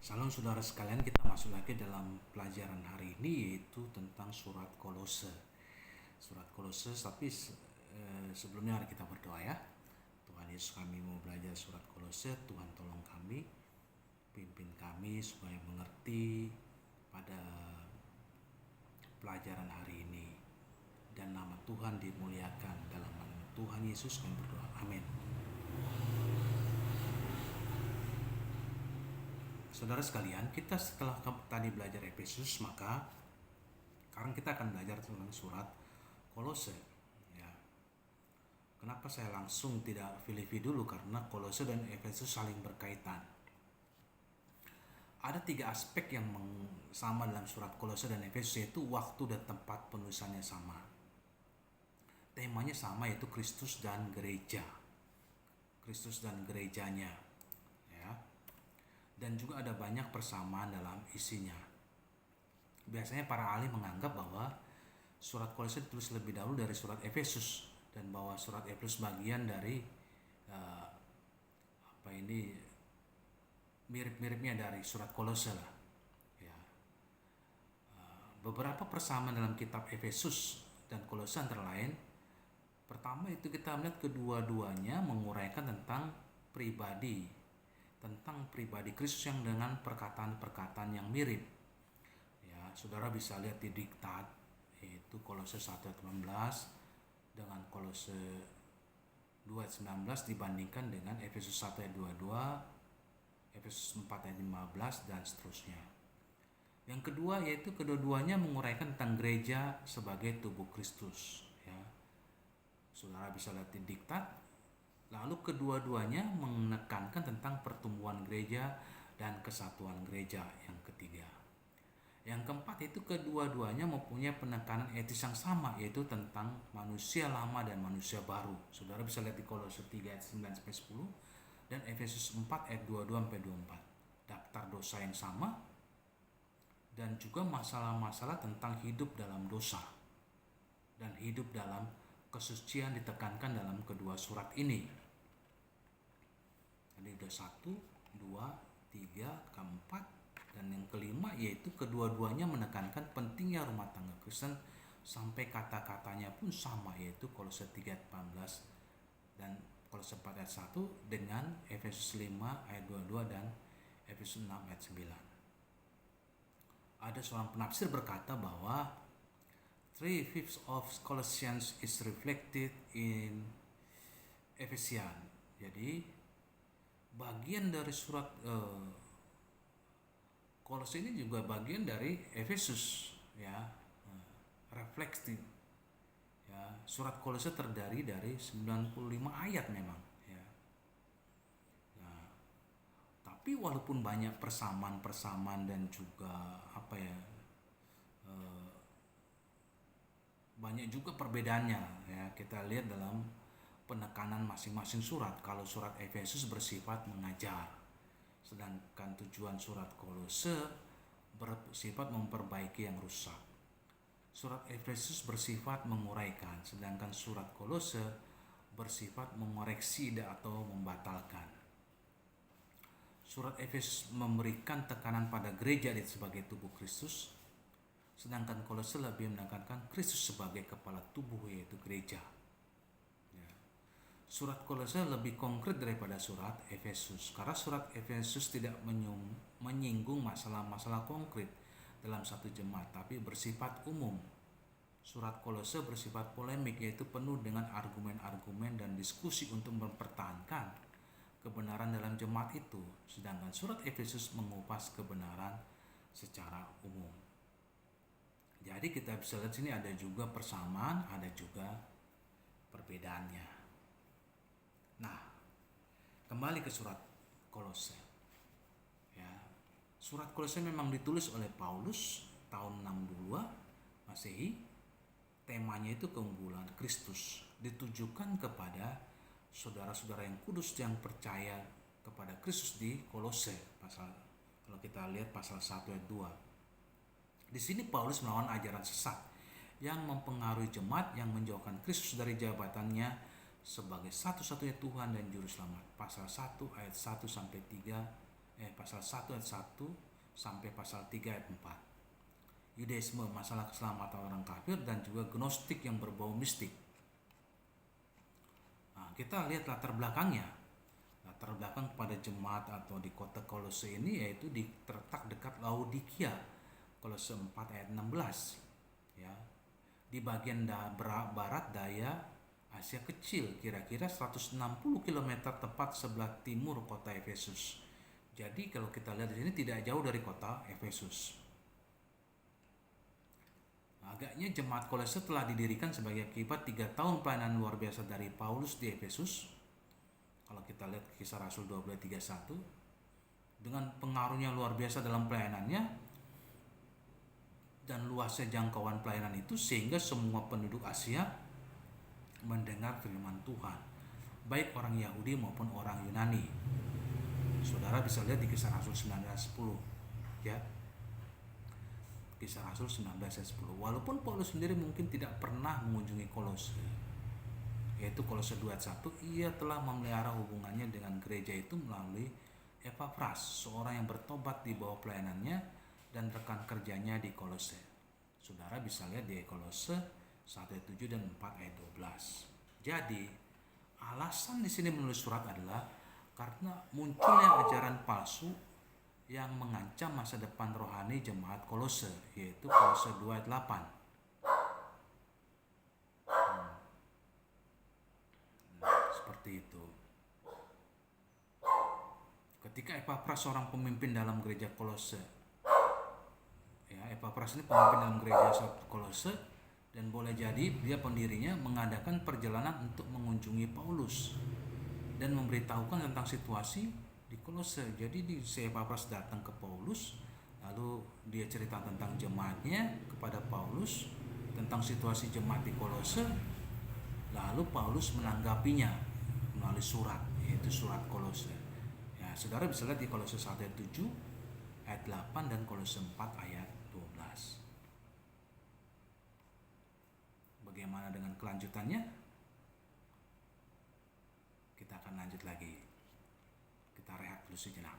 Salam saudara sekalian, kita masuk lagi dalam pelajaran hari ini yaitu tentang surat Kolose. Surat Kolose, tapi sebelumnya mari kita berdoa ya. Tuhan Yesus, kami mau belajar surat Kolose. Tuhan tolong kami, pimpin kami supaya mengerti pada pelajaran hari ini. Dan nama Tuhan dimuliakan. Dalam nama Tuhan Yesus kami berdoa. Amin. Saudara sekalian, kita setelah tadi belajar Efesus, maka sekarang kita akan belajar tentang surat Kolose. Ya. Kenapa saya langsung tidak Filipi dulu? Karena Kolose dan Efesus saling berkaitan. Ada 3 aspek yang sama dalam surat Kolose dan Efesus, yaitu waktu dan tempat penulisannya sama. Temanya sama, yaitu Kristus dan gereja. Kristus dan gerejanya. Ya. Dan juga ada banyak persamaan dalam isinya. Biasanya para ahli menganggap bahwa surat Kolose ditulis lebih dahulu dari surat Efesus, dan bahwa surat Efesus bagian dari mirip-miripnya dari surat Kolose lah. Ya. Beberapa persamaan dalam kitab Efesus dan Kolose antara lain, pertama itu kita melihat kedua-duanya menguraikan tentang pribadi Kristus yang dengan perkataan-perkataan yang mirip. Ya, saudara bisa lihat di diktat, yaitu Kolose 1 ayat 18 dengan Kolose 2 ayat 19 dibandingkan dengan Efesus 1 ayat 22, Efesus 4 ayat 15 dan seterusnya. Yang kedua yaitu kedua-duanya menguraikan tentang gereja sebagai tubuh Kristus. Ya. Saudara bisa lihat di diktat. Lalu kedua-duanya menekankan tentang pertumbuhan gereja dan kesatuan gereja. Yang ketiga. Yang keempat itu kedua-duanya mempunyai penekanan etis yang sama, yaitu tentang manusia lama dan manusia baru. Saudara bisa lihat di Kolose 3 ayat 9-10 dan Efesus 4 ayat 22-24. Daftar dosa yang sama dan juga masalah-masalah tentang hidup dalam dosa dan hidup dalam kesucian ditekankan dalam kedua surat ini. Jadi udah 1, 2, 3, keempat, dan yang kelima yaitu kedua-duanya menekankan pentingnya rumah tangga Kristen sampai kata-katanya pun sama, yaitu Kolose 3 ayat 18 dan Kolose 4 ayat 1 dengan Efesus 5 ayat 22 dan Efesus 6 ayat 9. Ada seorang penafsir berkata bahwa 3/5 of Colossians is reflected in Ephesians. Jadi bagian dari surat Kolose ini juga bagian dari Efesus, ya, refleksi. Ya, surat Kolose terdiri dari 95 ayat memang. Ya. Nah, tapi walaupun banyak persamaan dan juga banyak juga perbedaannya, ya. Kita lihat dalam penekanan masing-masing surat. Kalau surat Efesus bersifat mengajar, sedangkan tujuan surat Kolose bersifat memperbaiki yang rusak. Surat Efesus bersifat menguraikan, sedangkan surat Kolose bersifat mengoreksi atau membatalkan. Surat Efesus memberikan tekanan pada gereja sebagai tubuh Kristus, sedangkan Kolose lebih menekankan Kristus sebagai kepala tubuh, yaitu gereja. Surat Kolose lebih konkret daripada surat Efesus, karena surat Efesus tidak menyinggung masalah-masalah konkret dalam satu jemaat, tapi bersifat umum. Surat Kolose bersifat polemik, yaitu penuh dengan argumen-argumen dan diskusi untuk mempertahankan kebenaran dalam jemaat itu, sedangkan surat Efesus mengupas kebenaran secara umum. Jadi kita bisa lihat sini ada juga persamaan, ada juga perbedaannya. Nah, kembali ke surat Kolose. Ya, surat Kolose memang ditulis oleh Paulus tahun 62 Masehi. Temanya itu keunggulan Kristus, ditujukan kepada saudara-saudara yang kudus yang percaya kepada Kristus di Kolose. Kalau kita lihat pasal 1 ayat 2. Di sini Paulus melawan ajaran sesat yang mempengaruhi jemaat yang menjauhkan Kristus dari jabatannya sebagai satu-satunya Tuhan dan Juru Selamat. Pasal 1 ayat 1-3 pasal 1 ayat 1 sampai pasal 3 ayat 4. Yudaisme, masalah keselamatan orang kafir, dan juga gnostik yang berbau mistik. Nah, kita lihat latar belakangnya. Latar belakang pada jemaat atau di kota Kolose ini yaitu terletak dekat Laodikia, Kolose 4 ayat 16. Ya. Di bagian barat daya Asia Kecil, kira-kira 160 km tepat sebelah timur kota Efesus. Jadi kalau kita lihat di sini tidak jauh dari kota Efesus. Agaknya jemaat Kolose telah didirikan sebagai akibat 3 tahun pelayanan luar biasa dari Paulus di Efesus. Kalau kita lihat Kisah Rasul 12:31, dengan pengaruhnya luar biasa dalam pelayanannya dan luasnya jangkauan pelayanan itu, sehingga semua penduduk Asia mendengar firman Tuhan, baik orang Yahudi maupun orang Yunani. Saudara bisa lihat di Kisah Rasul 19:10, ya. Kisah Rasul 19:10. Walaupun Paulus sendiri mungkin tidak pernah mengunjungi Kolose, yaitu Kolose 2:1, ia telah memelihara hubungannya dengan gereja itu melalui Epafras, seorang yang bertobat di bawah pelayanannya dan rekan kerjanya di Kolose. Saudara bisa lihat di Kolose 1:7 dan 4:12. Jadi, alasan di sini menulis surat adalah karena munculnya ajaran palsu yang mengancam masa depan rohani jemaat Kolose, yaitu Kolose 2:8. Seperti itu. Ketika Epafras seorang pemimpin dalam gereja Kolose, ya, Epafras ini pemimpin dalam gereja Kolose, dan boleh jadi dia pendirinya, mengadakan perjalanan untuk mengunjungi Paulus dan memberitahukan tentang situasi di Kolose. Jadi Epafras datang ke Paulus, lalu dia cerita tentang jemaatnya kepada Paulus, tentang situasi jemaat di Kolose, lalu Paulus menanggapinya melalui surat, yaitu surat Kolose. Ya, saudara bisa lihat di Kolose 1:7 ayat 8 dan Kolose 4 ayat 12. Bagaimana dengan kelanjutannya? Kita akan lanjut lagi. Kita rehat dulu sejenak.